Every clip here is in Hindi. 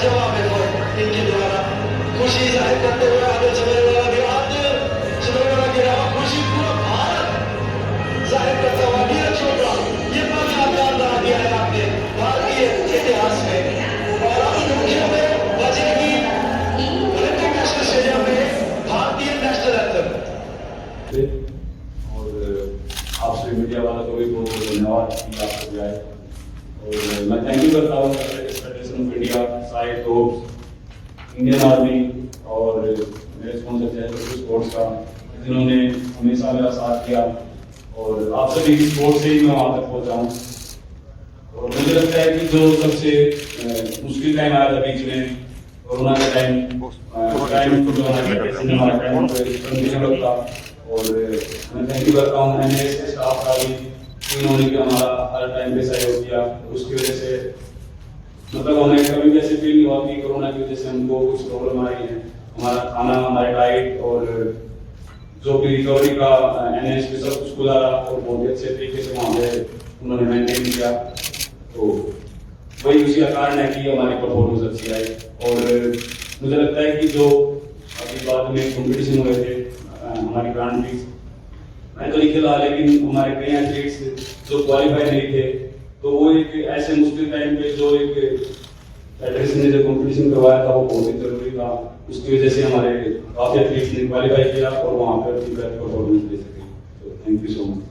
जवाब है वो इनके द्वारा खुशी जाहिर करते हुए आगे चलेगा खुशी पूरा भारत जाहिर करता हुआ नीरज चोपड़ा ये पहला प्यार बना दिया है आपने भारतीय इतिहास में और अब मुख्य में बजेगी ओलंपिक नेशनल स्टेडियम में भारतीय नेशनल एंथम। और आपसे मीडिया वालों को भी बहुत बहुत धन्यवाद कि आप सब आए और मैं थैंक यू करता हूँ federation of India, side tops, Indian army और मेरे स्पॉन्सर थे स्पोर्ट्स का जिन्होंने हमेशा मेरा साथ किया और आप सभी की सपोर्ट से ही मैं वहाँ तक पहुँचा हूँ। और मुझे लगता है कि जो सबसे मुश्किल टाइम आया था बीच में कोरोना के टाइम था और मैं थैंक यू करता हूँ एनएस के स्टाफ का भी उन्होंने भी हमारा हर टाइम पे सहयोग किया। उसकी वजह से मतलब हमें कभी भी ऐसे फील नहीं हुआ कि कोरोना की वजह से हमको कुछ प्रॉब्लम आ रही है। हमारा खाना, हमारे डाइट और जो भी रिकवरी का एनएस पे सब कुछ खुला रहा और बहुत ही अच्छे तरीके से वहाँ पे उन्होंने मेंटेन किया। तो वही उसी का कारण है कि हमारी परफॉर्मेंस अच्छी आई। और मुझे लगता है कि जो अभी बाद में कॉम्पिटिशन हुए थे हमारी ग्रांड प्रिक्स मैं तो नहीं खेला लेकिन हमारे कई एथलीट्स जो क्वालिफाई नहीं थे तो वो एक ऐसे मुश्किल टाइम पे जो एक फेडरेशन ने जो कॉम्पिटिशन करवाया था वो बहुत ही जरूरी था। उसकी वजह से हमारे काफी एथलीट्स ने क्वालिफाई किया और वहाँ पर अपनी बेस्ट परफॉर्मेंस दे सके। तो thank you so much.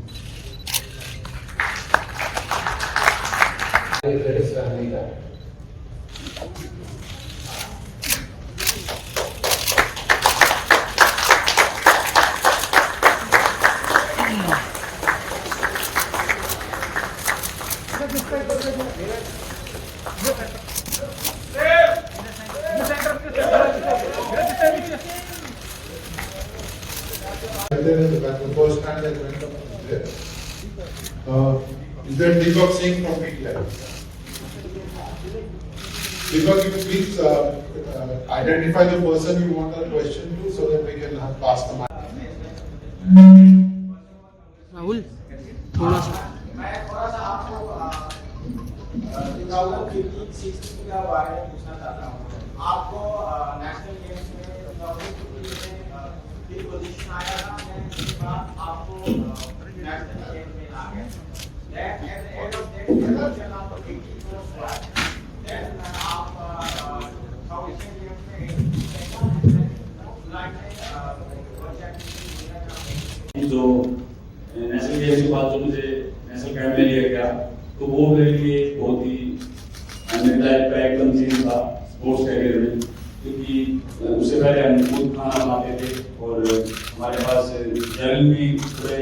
The first time that went up there. Is that Deepak Singh from PTI? Deepak, you please identify the person you want the question to so that we can pass the mic. Rahul थोड़ा सा मैं थोड़ा सा आपको 2015-16 के बारे में पूछना चाहता हूँ। आपको नेशनल गेम्स में 2015 में फिर पोजीशन आया था, उसके बाद आपको नेशनल गेम्स में आ गए। Then at the end of that selection आपको 84 हुआ। Then आप साउथ एशियन गेम्स में 82 जो नेशनल गेम्स के बाद जो मुझे नेशनल कैंप में लिया गया तो वो मेरे लिए बहुत ही मेरे लाइफ का एकदम चेंज था स्पोर्ट्स कैरियर में, क्योंकि उससे पहले हम खुद खाना बनाते थे और हमारे पास जल भी थोड़े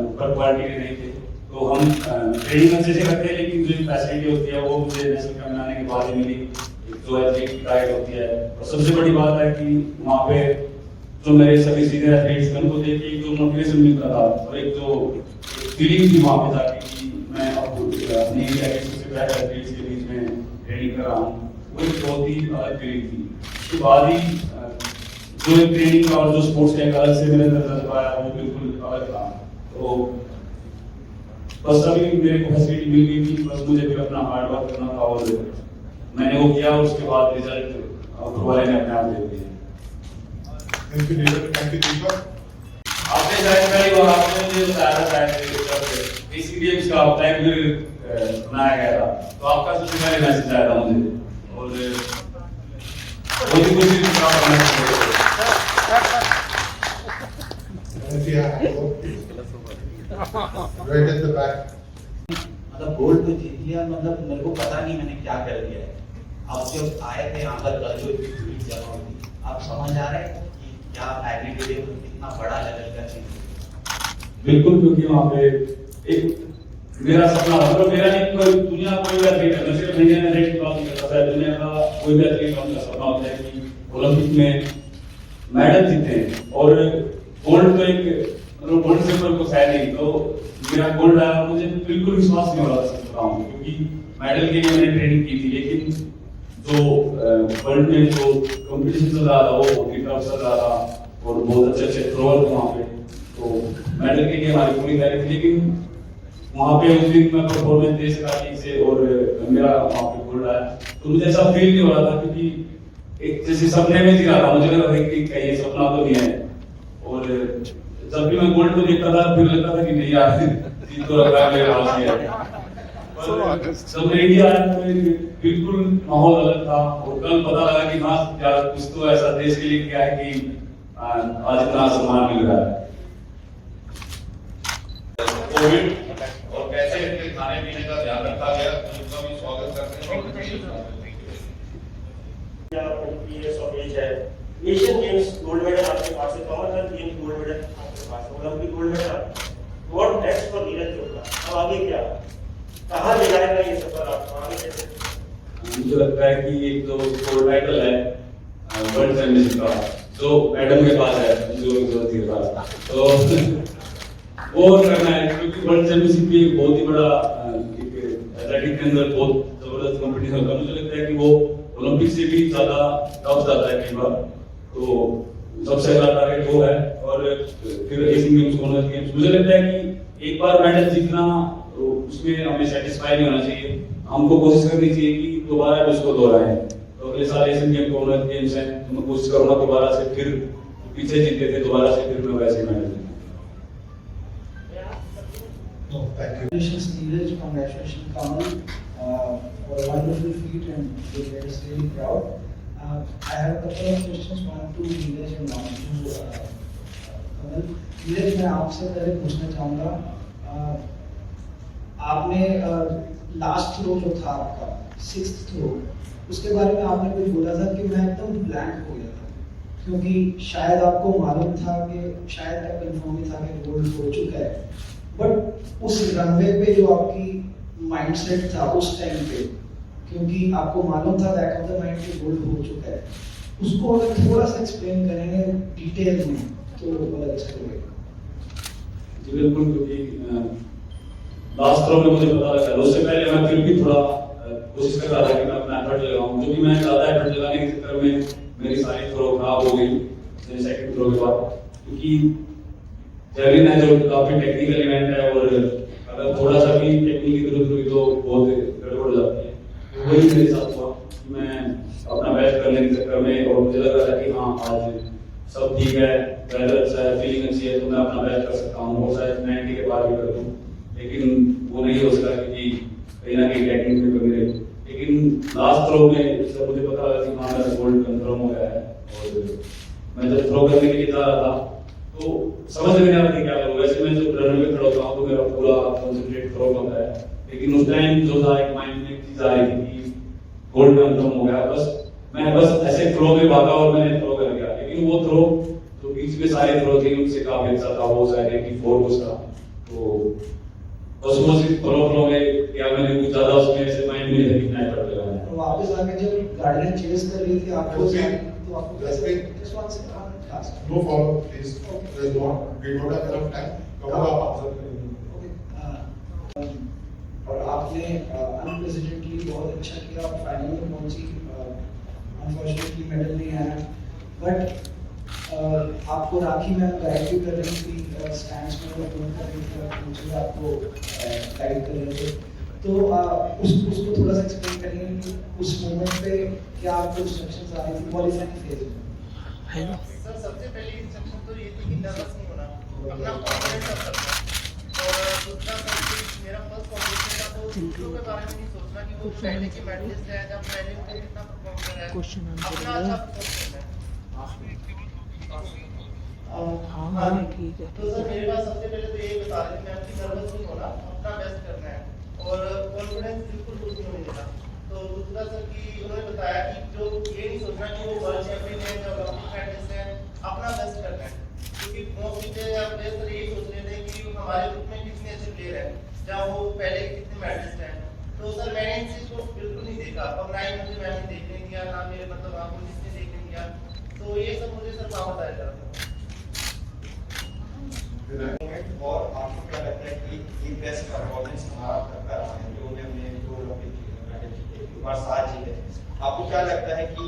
ऊपर क्वालिटी के नहीं थे। तो हम ट्रेनिंग अच्छे से करते हैं लेकिन जो फैसिलिटी होती है वो मुझे नेशनल कैंप में आने के बाद ही मिली। जो एथलीट की डाइट होती है और सबसे बड़ी बात है कि वहाँ पे जो मेरे सभी सीनियर एथलीट्स थे उनको देख के एक जो मोटिवेशन मिलता था और एक जो फीलिंग थी वहाँ पे जाके कि मैं अब अपनी इंडिया के सबसे बेस्ट एथलीट्स के बीच में ट्रेनिंग कर रहा हूँ, वो एक बहुत ही अलग फीलिंग थी। उसके बाद ही जो एक ट्रेनिंग और जो स्पोर्ट्स का एक अलग से मेरे अंदर नजर आया वो बिल्कुल अलग था। तो बस अभी मेरे को फैसिलिटी मिल गई थी, बस मुझे फिर अपना हार्ड वर्क करना था और मैंने वो किया और उसके बाद रिजल्ट वाले ने अपने आप दे दिया। Thank you, Deepak. Thank you, Deepak. आपने शायद पहली बार आपने मुझे बताया था शायद इसी गेम्स का टाइम बनाया गया था तो आपका सबसे पहले मैसेज आया था मुझे और बहुत ही खुशी की बात है। Right at the back. मतलब गोल्ड तो जीत लिया, मतलब मेरे को पता नहीं मैंने क्या कर दिया है। अब जब आए थे यहाँ पर ग्रेजुएट जमा हुई, आप समझ आ रहे हैं कि क्या मैग्नीट्यूड है, कितना बड़ा लेवल का चीज। बिल्कुल, क्योंकि वहाँ पे एक मेरा सपना था, मतलब मेरा नहीं कोई दुनिया कोई भी एथलीट है, मैं सिर्फ इंडियन एथलीट की बात नहीं करता, दुनिया का कोई भी एथलीट का सपना होता है कि ओलंपिक में मेडल जीते और गोल्ड तो एक मतलब गोल्ड से कोई कुछ है नहीं। तो मेरा गोल्ड आया, मुझे बिल्कुल विश्वास नहीं हो रहा था सच बताऊं, क्योंकि मेडल के लिए मैंने ट्रेनिंग की थी लेकिन जो वर्ल्ड में जो कंपटीशन चल रहा था वो बहुत ही टफ चल रहा था और बहुत अच्छे अच्छे थ्रोअर थे वहाँ पे, तो मेडल के लिए हमारी पूरी तैयारी थी। लेकिन वहाँ पे उस दिन मैं परफॉर्मेंस दे सका ठीक से और मेरा मेरा वहाँ पे गोल्ड आया, तो मुझे ऐसा फील नहीं हो रहा था, क्योंकि एक जैसे सपने में जी रहा था, मुझे लगा था कि कहीं ये सपना तो नहीं है। और जब भी मैं गोल्ड को देखता था फिर लगता था कि नहीं यार, जीत तो लग रहा है मेरे हाथ में है। जब मैं इंडिया आया तो बिल्कुल माहौल अलग था, और कल पता लगा कि हाँ यार कुछ तो ऐसा देश के लिए क्या है कि आज इतना सम्मान मिल रहा है। कोविड और कैसे इनके खाने पीने का ध्यान रखा गया, उनका भी स्वागत करते हैं। एशियन गेम्स गोल्ड मेडल आपके पास है, कॉमनवेल्थ गेम्स गोल्ड मेडल आपके पास है, Olympic gold medal. What next for Neeraj Chopra? अब आगे क्या, कहाँ ले जाएगा ये सफर आपको आगे कैसे? मुझे लगता है कि एक जो गोल्ड मेडल है वर्ल्ड चैंपियनशिप का, जो मैडम के पास है, जो के पास, तो वो करना है, क्योंकि वर्ल्ड चैंपियनशिप भी एक बहुत ही बड़ा एथलेटिक के अंदर बहुत जबरदस्त कंपटीशन होता है। मुझे लगता है कि वो ओलंपिक से भी ज्यादा टफ जाता है कई बार, तो सबसे ज्यादा टारगेट वो है। और फिर एशियन गेम्स, कॉमनवेल्थ गेम्स, मुझे लगता है कि एक बार मेडल जीतना तो उसमें हमें सेटिस्फाई नहीं होना चाहिए, हमको कोशिश करनी चाहिए कि दोबारा उसको दोहराएं। तो अगले साल एशियन गेम, कॉमनवेल्थ गेम्स हैं, तो मैं कोशिश करूंगा दोबारा से, फिर पीछे जीते थे दोबारा से फिर मैं वैसे medal जीतूं। Congratulations Neeraj, congratulations Kamal for a wonderful feat, and we are really proud. I have a couple of questions, one to Neeraj and one to Kamal. Neeraj, मैं आपसे पहले पूछना चाहूँगा, आपने लास्ट थ्रो जो था आपका 6th थ्रो, उसके बारे में आपने कुछ बोला था कि मैं एकदम ब्लैंक हो गया था, क्योंकि शायद आपको मालूम था कि शायद क्या कंफर्म ही था कि गोल्ड हो चुका है, बट उस रनवे पे जो आपकी माइंडसेट था उस टाइम पे, क्योंकि आपको मालूम था बैक ऑफ द माइंड कि गोल्ड हो चुका है, उसको अगर थोड़ा सा एक्सप्लेन करेंगे डिटेल में तो बहुत अच्छा लगेगा। जी बिल्कुल, क्योंकि लास्ट थ्रो में मुझे पता लगा, उससे पहले मैं फिर भी थोड़ा कोशिश कर रहा था कि मैं अपना एफर्ट लगाऊं, जो कि मैं ज्यादा एफर्ट लगाने के चक्कर में मेरी सारी थ्रो खराब हो गई सेकंड थ्रो के बाद, क्योंकि जेवलिन है जो काफी टेक्निकल इवेंट है, और अगर थोड़ा सा भी टेक्निक की जरूरत हुई तो बहुत गड़बड़ हो जाती है। तो वही मेरे साथ हुआ, मैं अपना बेस्ट करने के चक्कर में, और मुझे लग रहा था कि हाँ आज सब ठीक है, वेदर अच्छा है, फीलिंग अच्छी है, तो मैं अपना बेस्ट कर सकता हूँ, और शायद 90 के पार भी कर दूँ, लेकिन वो नहीं हो सका क्योंकि कहीं ना कहीं टेक्निक में कमी रही। लेकिन लास्ट थ्रो में जब मुझे पता लगा कि हाँ मेरा गोल्ड कंफर्म हो गया है, और मैं जब थ्रो करने के लिए जा रहा था तो समझ में नहीं आ रहा था क्या करूँ। वैसे मैं जब रन में खड़ा होता हूँ तो मेरा पूरा कंसंट्रेट थ्रो होता है, लेकिन उस टाइम जो था एक माइंड में एक चीज आ रही थी कि गोल्ड कंफर्म हो गया, मैं बस ऐसे थ्रो में भागा और मैंने थ्रो कर दिया, लेकिन वो थ्रो जो बीच में सारे थ्रो थे उनसे काफी अच्छा था, वो शायद 84 उसका, तो बस वो सिर्फ थ्रो में क्या मैंने कुछ ज्यादा उसमें ऐसे माइंड में नहीं कितना एफर्ट लगाया। तो वापस आके जब गाड़ी ने चेस कर रही थी आपको, तो आपको कैसे just one second, No follow, please. There's not, we don't have enough time. Kamal, आप observe करेंगे। और आपने अनप्रेसिडेंटली बहुत अच्छा किया, आप फाइनल में पहुंची, अनफॉर्चुनेटली मेडल नहीं आया, बट आपको राखी मैम गाइड भी कर रही थी, स्टैंड्स में वो फोन कर रही थी, मुझे आपको गाइड कर रहे थे, तो उसको थोड़ा सा एक्सप्लेन करिए कि उस मोमेंट पे क्या आपको इंस्ट्रक्शंस आ रही थी क्वालिफाइंग फेज में? हेलो सर, सबसे पहली इंस्ट्रक्शन तो ये थी कि नर्वस नहीं होना, अपना कॉन्फिडेंस अप रखना, और दूसरा सर कि मेरा फर्स्ट कॉम्पिटिशन था तो दूसरों के बारे में नहीं सोचना कि वो पहले के मेडलिस्ट है, जब पहले उन्होंने कितना परफॉर्म करा है, क्वेश्चन अपना अच्छा परफॉर्म करना है। हाँ ठीक है। तो सर मेरे पास सबसे पहले तो यही बता रहे थे मैम कि नर्वस नहीं होना, अपना बेस्ट करना है, और कॉन्फिडेंस बिल्कुल लूज नहीं होने देना। तो दूसरा सर कि उन्होंने बताया कि जो ये नहीं सोचना कि वो वर्ल्ड चैंपियन है या ओलंपिक मेडलिस्ट है, अपना बेस्ट करना है, क्योंकि मोस्ट प्लेयर सर यही सोच रहे थे कि हमारे ग्रुप में कितने अच्छे प्लेयर हैं, जहाँ वो पहले कितने मेडलिस्ट हैं। तो सर मैंने इन चीज़ को बिल्कुल नहीं देखा, और ना ही मुझे मैंने देखने दिया, ना मेरे मतलब आपको जिसने देखने दिया, तो ये सब मुझे सर वहाँ बताया जा रहा था। और आपको क्या लगता है कि ये बेस्ट परफॉर्मेंस हमारा करता रहा है, जो हमने जो ओलंपिक बार 7 जीते, आपको क्या लगता है कि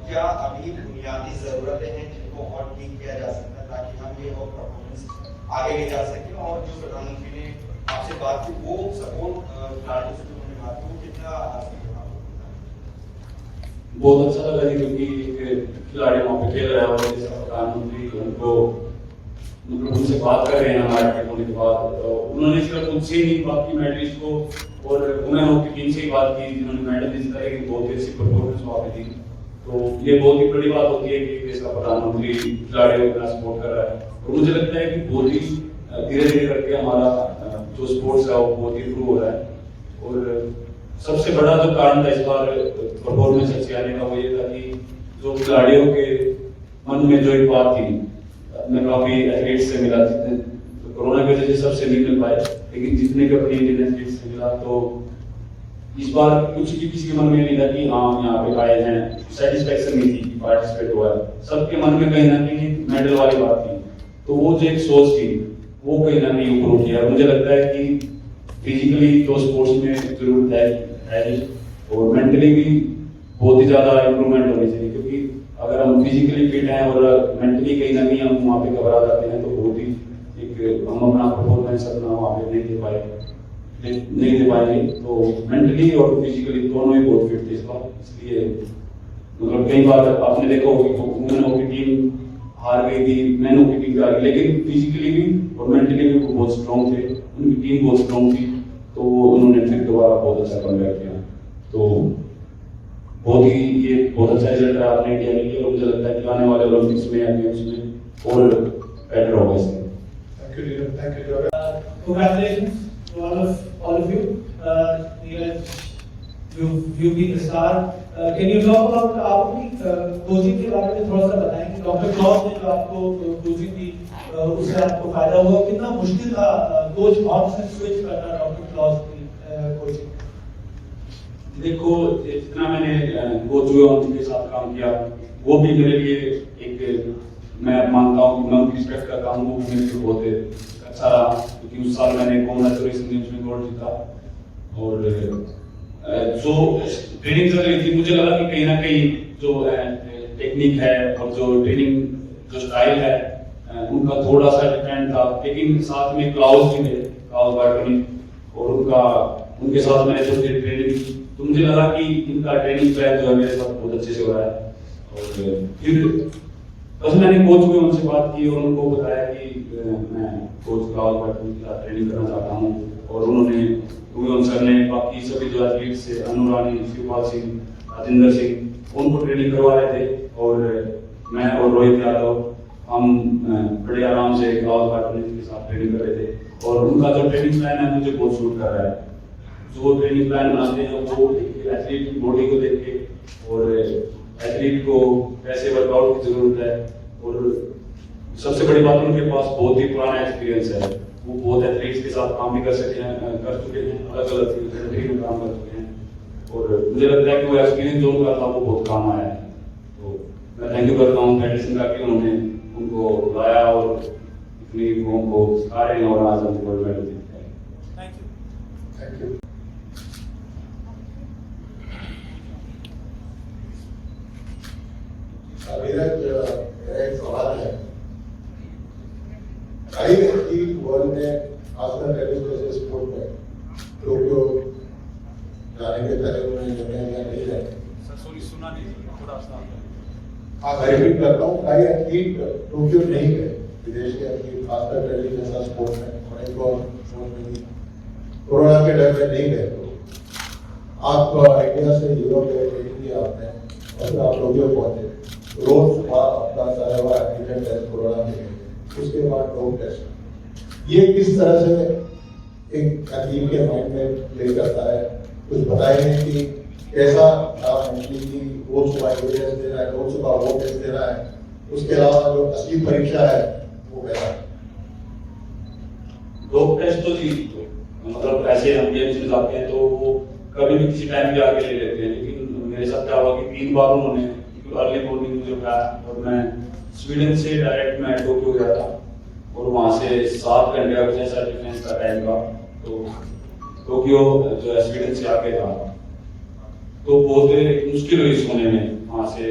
क्या अभी बुनियादी जरूरतें हैं जिनको और ठीक किया जा सकता है ताकि हम ये और परफॉर्मेंस आगे ले जा सकें? और जो प्रधानमंत्री ने आपसे बात की वो सपोर्ट खिलाड़ियों से जो उन्होंने बात की वो कितना बहुत अच्छा लगा जी, क्योंकि खिलाड़ी वहाँ पे खेल रहा है और प्रधानमंत्री उनको मतलब उनसे बात कर रहे हैं हमारे टीम होने के बाद। तो उन्होंने सिर्फ उनसे ही नहीं, बाकी मेडलिस्ट को और वुमेन हॉकी टीम से ही बात की जिन्होंने मेडल जीता है कि बहुत ही अच्छी परफॉर्मेंस वहाँ पे थी। तो ये बहुत ही बड़ी बात होती है कि देश का प्रधानमंत्री खिलाड़ियों को सपोर्ट कर रहा है। और मुझे लगता है कि बहुत ही धीरे धीरे करके हमारा जो स्पोर्ट्स है वो बहुत ही इम्प्रूव हो रहा है। और सबसे बड़ा जो कारण था इस बार परफॉर्मेंस अच्छी आने का वो ये था कि जो खिलाड़ियों के मन में जो एक बात थी, मैं काफी एथलीट्स से मिला, तो कोरोना की वजह से सबसे नहीं मिल पाए, लेकिन जितने के अपने इंडियन एथलीट्स से मिला तो इस बार कुछ भी किसी के मन में नहीं था कि हाँ हम यहाँ पे आए हैं, सेटिस्फेक्शन नहीं थी कि पार्टिसिपेट हुआ है। सबके मन में कहीं ना कहीं मेडल वाली बात थी। तो वो जो एक सोच थी वो कहीं ना कहीं इम्प्रूव किया। मुझे लगता है कि फिजिकली तो स्पोर्ट्स में जरूरत है और मेंटली भी बहुत ही ज्यादा इम्प्रूवमेंट होनी चाहिए, क्योंकि अगर हम फिजिकली फिट हैं और मेंटली कहीं ना कहीं हम वहाँ पे घबरा जाते हैं तो बहुत ही एक हम अपना परफॉर्मेंस अपना वहाँ पे नहीं दे पाएंगे। तो मेंटली और फिजिकली दोनों ही बहुत फिट थे इस बार, इसलिए मतलब कई बार आपने देखा होगा कि वुमेन हॉकी टीम हार गई थी, मैन हॉकी टीम हार गई, लेकिन फिजिकली भी और मेंटली भी वो बहुत स्ट्रॉन्ग थे, उनकी टीम बहुत स्ट्रॉन्ग थी। तो उन्होंने फिर दोबारा बहुत अच्छा कमबैक किया। तो ये बहुत अच्छा रिजल्ट रहा अपने इंडिया के लिए और मुझे लगता है कि आने वाले ओलंपिक्स में या गेम्स में और बेटर होगा इससे। Thank you, Neeraj. Thank you, Gaurav. Congratulations to all of you. Neeraj, you've been the star. Can you talk about आप अपनी कोचिंग के बारे में थोड़ा सा बताएंगे? डॉक्टर क्लॉस ने जो आपको कोचिंग दी उससे आपको फायदा हुआ, कितना मुश्किल था कोच ऑफ से स्विच करना डॉक्टर क्लॉस की कोचिंग? देखो, जितना मैंने कोच हुए उनके साथ काम किया वो भी मेरे लिए एक, मैं मानता हूँ कि मैं उनकी रिस्पेक्ट करता हूँ, वो मेरे लिए बहुत अच्छा रहा, क्योंकि उस साल मैंने कॉमनवेल्थ रेसिंग गेम्स में गोल्ड जीता। और जो ट्रेनिंग चल रही थी मुझे लगा कि कहीं ना कहीं जो टेक्निक है और जो ट्रेनिंग जो स्टाइल है उनका थोड़ा सा डिफरेंट था, लेकिन साथ में क्लाउस भी थे, क्लाउस बार्टोनी, और उनके साथ मैंने जो ट्रेनिंग तो मुझे लगा कि इनका ट्रेनिंग प्लान जो है मेरे साथ बहुत अच्छे से हो रहा है। और फिर बस मैंने कोच हुए उनसे बात की और उनको बताया कि मैं कोच क्लाउस बार्टोनी के साथ ट्रेनिंग करना चाहता हूँ। और उन्होंने सर ने बाकी सभी जो एथलीट्स से अनु रानी, शिवपाल सिंह, राजेंद्र सिंह उनको ट्रेनिंग करवा रहे थे और मैं और रोहित यादव हम बड़े आराम से क्लाउस बार्टोनी के साथ ट्रेनिंग कर रहे थे। और उनका जो ट्रेनिंग प्लान है मुझे बहुत सूट कर रहा है। जो ट्रेनिंग प्लान बनाते हैं वो एथलीट की बॉडी को देख के और एथलीट को कैसे वर्कआउट की जरूरत है, और सबसे बड़ी बात उनके पास बहुत ही पुराना एक्सपीरियंस है, वो बहुत एथलीट्स के साथ काम भी कर चुके हैं, अलग अलग कंट्री में काम कर चुके हैं। और मुझे लगता है कि वो एक्सपीरियंस जो उनका था वो बहुत काम आया है। तो मैं थैंक यू करता हूँ फेडरेशन का कि उन्होंने उनको लाया और इतनी लोगों को सिखा रहे हैं और आज हम गोल्ड मेडल जीते हैं। Thank you. नीरज, मेरा एक सवाल है। कई एथलीट वर्ल्ड में खासकर टेनिस जैसे स्पोर्ट में टोक्यो जाने के पहले उन्होंने निर्णय नहीं रहे। हाँ, मैं रिपीट करता हूँ, कई एथलीट टोक्यो नहीं गए, विदेश के एथलीट खासकर टेनिस जैसा स्पोर्ट में और एक और स्पोर्ट में भी कोरोना के डर में नहीं गए। तो आप इंडिया से यूरोप गए, ट्रेनिंग किया आपने और फिर आप टोक्यो पहुंचे, रोज सुबह अपना सारा हुआ एंटीजन टेस्ट कोरोना के, उसके बाद ड्रोन टेस्ट, ये किस तरह से एक एथलीट के माइंड में प्ले करता है? कुछ बताएंगे कि कैसा मेंटली रोज सुबह ये टेस्ट दे रहा है, रोज सुबह वो टेस्ट दे रहा है, उसके अलावा जो असली परीक्षा है वो कैसा है? ड्रोन टेस्ट तो जी मतलब ऐसे हम गेम्स में जाते हैं तो वो कभी भी किसी टाइम भी आगे ले लेते हैं, लेकिन मेरे साथ क्या हुआ कि 3 बार उन्होंने अर्ली मॉर्निंग मुझे उठाया और मैं स्वीडन से डायरेक्ट मैं टोक्यो गया था और वहाँ से 7 घंटे का जैसा डिफरेंस का टाइम का, तो टोक्यो जो है स्वीडन से आके था तो बहुत मुश्किल हुई सोने में। वहाँ से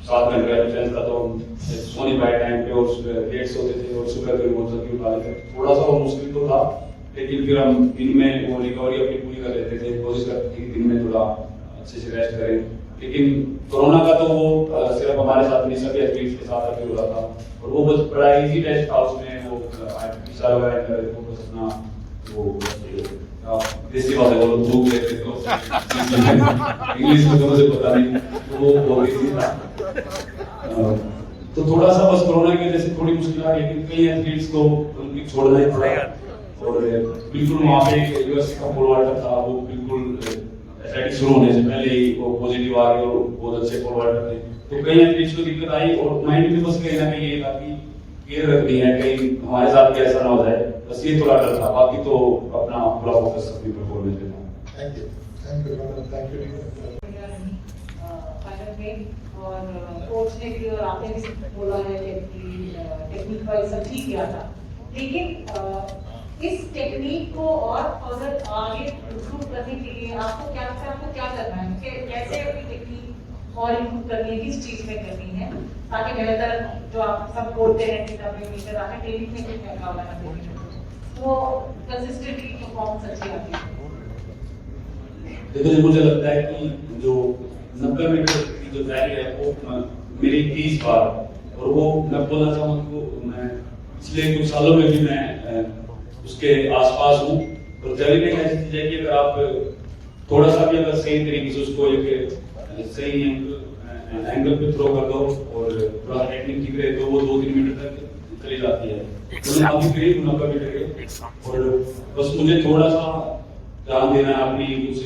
7 घंटे का डिफरेंस था तो सोने पाए टाइम पे और लेट सोते थे और सुबह फिर बहुत जल्दी उठा लेते थे। थोड़ा सा वो मुश्किल तो था, लेकिन फिर हम दिन में वो रिकवरी अपनी पूरी कर लेते थे, कोशिश करते थे कि दिन में थोड़ा अच्छे से रेस्ट करें लेकिन कोरोना का तो वो सिर्फ हमारे साथ नहीं, सभी एथलीट्स के साथ अभी हुआ था और वो बस बड़ा इजी टेस्ट था उसमें। वो पिछला वगैरह करे तो बस अपना वो देसी बात है, वो लोग भूख लेते तो इंग्लिश में तो मुझे पता नहीं, तो वो बहुत इजी था। तो थोड़ा सा बस कोरोना की वजह से थोड़ी मुश्किल आ रही, लेकिन कई एथलीट्स को ओलंपिक छोड़ना ही पड़ा और बिल्कुल वहाँ पे यूएस का पोल वाल्टर था, वो बिल्कुल एथलेटिक्स शुरू होने से पहले ही वो पॉजिटिव आ गए और बहुत अच्छे पोल वाल्टर थे। तो कई एथलीट्स को दिक्कत आई और माइंड में बस कहीं ना कहीं ये था कि केयर रखनी है, कहीं हमारे साथ भी ऐसा ना हो जाए, बस ये थोड़ा डर था। बाकी तो अपना पूरा फोकस अपनी परफॉर्मेंस पे था। Thank you, thank you, thank you. Final में और कोच ने भी और आपने भी बोला है कि टेक्निक का सब ठीक किया था, लेकिन इस टेक्निक को और अगर आगे इम्प्रूव करने के लिए आपको क्या करना है, कैसे अपनी टेक्निक और इम्प्रूव करनी है, किस चीज में करनी है ताकि बेहतर जो आप सब बोलते हैं कि डब्ल्यू मीटर आगे ट्रेनिंग में कुछ क्या होगा वो कंसिस्टेंटली परफॉर्मेंस अच्छी आती है। देखो मुझे लगता है कि जो 90 मीटर की जो रैली है वो मेरी 30 बार, और वो मैं बोलना चाहूँगा कि मैं पिछले कुछ सालों में भी मैं उसके आसपास हूँ। और जैवलिन एक ऐसी चीज है कि अगर आप थोड़ा सा भी अगर सही तरीके से उसको एक सही एंगल पे थ्रो कर दो और थोड़ा टेक्निक ठीक रहे तो वो 2-3 मीटर तक चली जाती है। तो मैं अभी करीब 90 मीटर के, और बस मुझे थोड़ा सा ध्यान देना है अपनी कुछ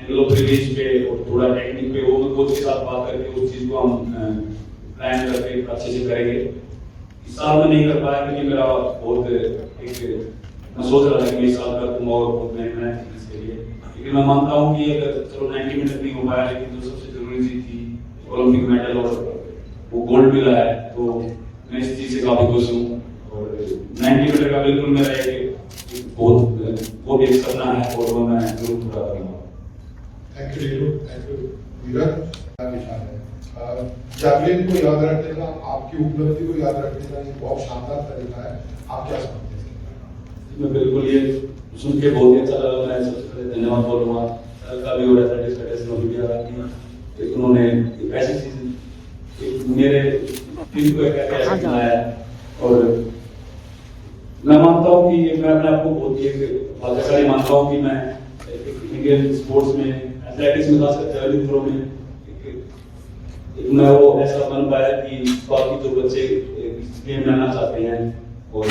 एंगल ऑफ रिलीज पे और थोड़ा टेक्निक पे, वो मैं कोच के साथ बात करके उस चीज को हम प्लान करके अच्छे से करेंगे। इस साल में नहीं कर पाया क्योंकि मेरा बहुत एक मैं सोच रहा था कि मैं इस साल कर दूंगा और बहुत मेहनत है इसके लिए, लेकिन मैं मानता हूँ कि अगर चलो 90 मीटर नहीं हो पाया, लेकिन जो सबसे जरूरी चीज थी ओलंपिक मेडल और वो गोल्ड मिला है, तो मैं इस चीज से काफी खुश हूँ। और 90 मीटर का बिल्कुल मेरा एक बहुत वो भी एक सपना है और वो मैं जरूर पूरा करूंगा। Thank you Neeru, thank you Neeraj. निशान है जैवलिन को याद रखने का, आपकी उपलब्धि को याद रखने का एक बहुत शानदार तरीका है, आप क्या समझते हैं? मैं बिल्कुल ये सुन के बहुत ही अच्छा लगा। मैं सबसे पहले धन्यवाद बोलूँगा का भी हो रहा था कि उन्होंने एक ऐसी चीज मेरे टीम को ऐसा बनाया, और मैं मानता हूँ कि मैं अपने आप को बहुत एक भाग्यशाली मानता हूँ कि मैं इंडियन स्पोर्ट्स में एथलेटिक्स में खासकर जैवलिन थ्रो में मैं वो ऐसा बन पाया कि बाकी जो बच्चे गेम में आना चाहते हैं और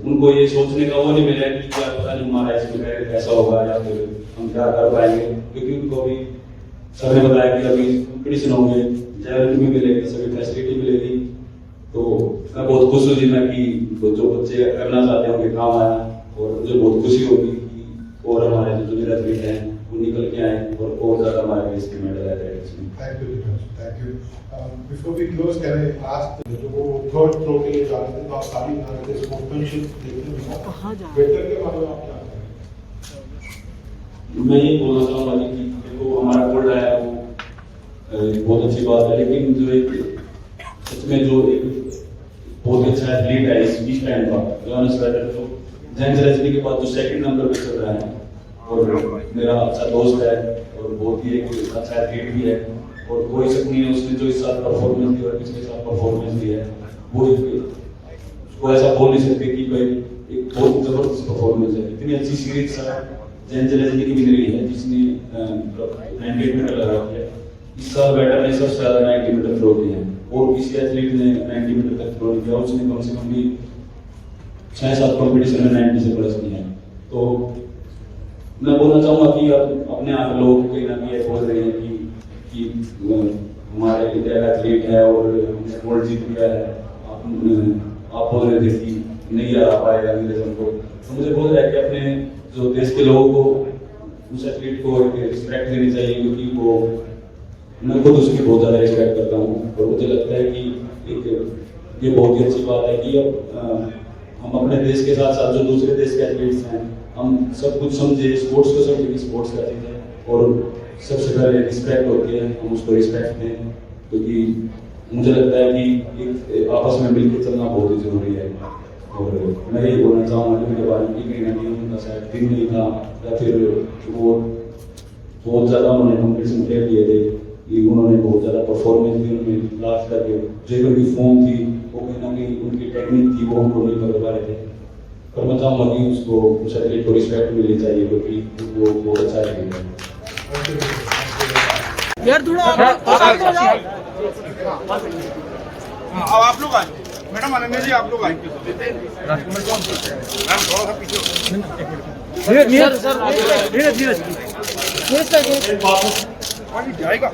उनको ये सोचने का वो नहीं मिला कि क्या पता नहीं हमारा इसमें कैसा होगा या फिर हम क्या कर पाएंगे, क्योंकि उनको भी सर ने बताया कि अभी कंपटीशन होंगे, जैवलिन भी मिलेगी, सभी फैसिलिटी मिलेगी। तो मैं बहुत खुश हूँ जी मैं कि जो बच्चे करना चाहते हैं उनके काम आया, और मुझे बहुत खुशी होगी कि और हमारे जो जूनियर एथलीट हैं वो निकल के आए और ज़्यादा हमारे देश के मेडल आए। Thank you, thank you. Before we close can I ask जो वो थर्ड थ्रो के लिए जा रहे थे तो आप सारी भारतीय स्पोर्ट्समैनशिप देखने में कहाँ जा बेहतर के बारे में आप क्या कहेंगे? मैं ये बोलना चाहूँगा कि देखो हमारा गोल्ड आया वो बहुत अच्छी बात है, लेकिन जो एक सच में जो एक बहुत अच्छा एथलीट है इस बीच टाइम का जोनास वेटर, तो जैन रजनी के बाद जो सेकंड नंबर पे चल रहा है और मेरा अच्छा दोस्त है और बहुत ही एक अच्छा एथलीट भी है, और कोई शक नहीं है उसने जो इस साल परफॉर्मेंस दी और पिछले साल परफॉर्मेंस दी है वो उसको ऐसा बोल नहीं सकते कि भाई एक बहुत जबरदस्त परफॉर्मेंस है। इतनी अच्छी सीरीज जैन रजनी की भी रही है जिसने 98 मीटर लगा है। इस साल बैटर ने सबसे ज्यादा 90 मीटर थ्रो किए हैं और किसी एथलीट ने 90 मीटर तक थ्रो किया, उसने कम से कम भी 6-7 कंपटीशन में 90 से प्लस किए हैं। तो मैं बोलना चाहूँगा कि अपने आप लोग कहीं ना कहीं बोल रहे हैं कि हमारे इंडिया का एथलीट है और हमने गोल्ड जीत लिया है, आप बोल रहे थे कि नहीं हरा पाएगा अंग्रेजों को। तो मुझे बोल रहा है कि अपने जो देश के लोगों को उस एथलीट को रिस्पेक्ट देनी चाहिए, क्योंकि वो मैं खुद उसकी बहुत ज़्यादा रिस्पेक्ट करता हूँ। और मुझे लगता है कि ये बहुत ही अच्छी बात है कि अब हम अपने देश के साथ साथ जो दूसरे देश के एथलीट्स हैं हम सब कुछ समझे, स्पोर्ट्स को समझे कि स्पोर्ट्स का चीज़ है, और सबसे पहले रिस्पेक्ट होती है, हम उसको रिस्पेक्ट दें, क्योंकि मुझे लगता है कि एक आपस में मिलकर चलना बहुत ही जरूरी है। और मैं यही बोलना चाहूँगा कि उनके बारे में कहीं ना कहीं उनका शायद दिन नहीं था या फिर वो बहुत ज़्यादा उन्होंने कॉम्पिटिशन खेल लिए थे, कि उन्होंने बहुत ज़्यादा परफॉर्मेंस भी उन्होंने लास्ट करके जो भी फॉर्म थी वो कहीं ना कहीं उनकी टेक्निक थी वो हमको नहीं पता रहे थे। पर मैं चाहूँगा कि उसको उस एथलीट को रिस्पेक्ट मिलनी चाहिए क्योंकि वो बहुत अच्छा एथलीट है। यार थोड़ा अब आप लोग आए मैडम अनन्या जी आप लोग आए मैम थोड़ा सा पीछे जाएगा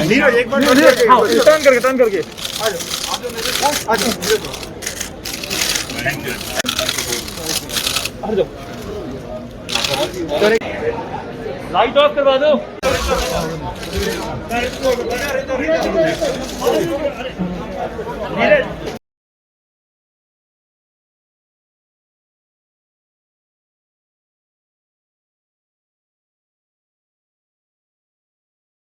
नीरज एक बार टर्न करके आ जाओ लाइट ऑफ करवा दो। नीरज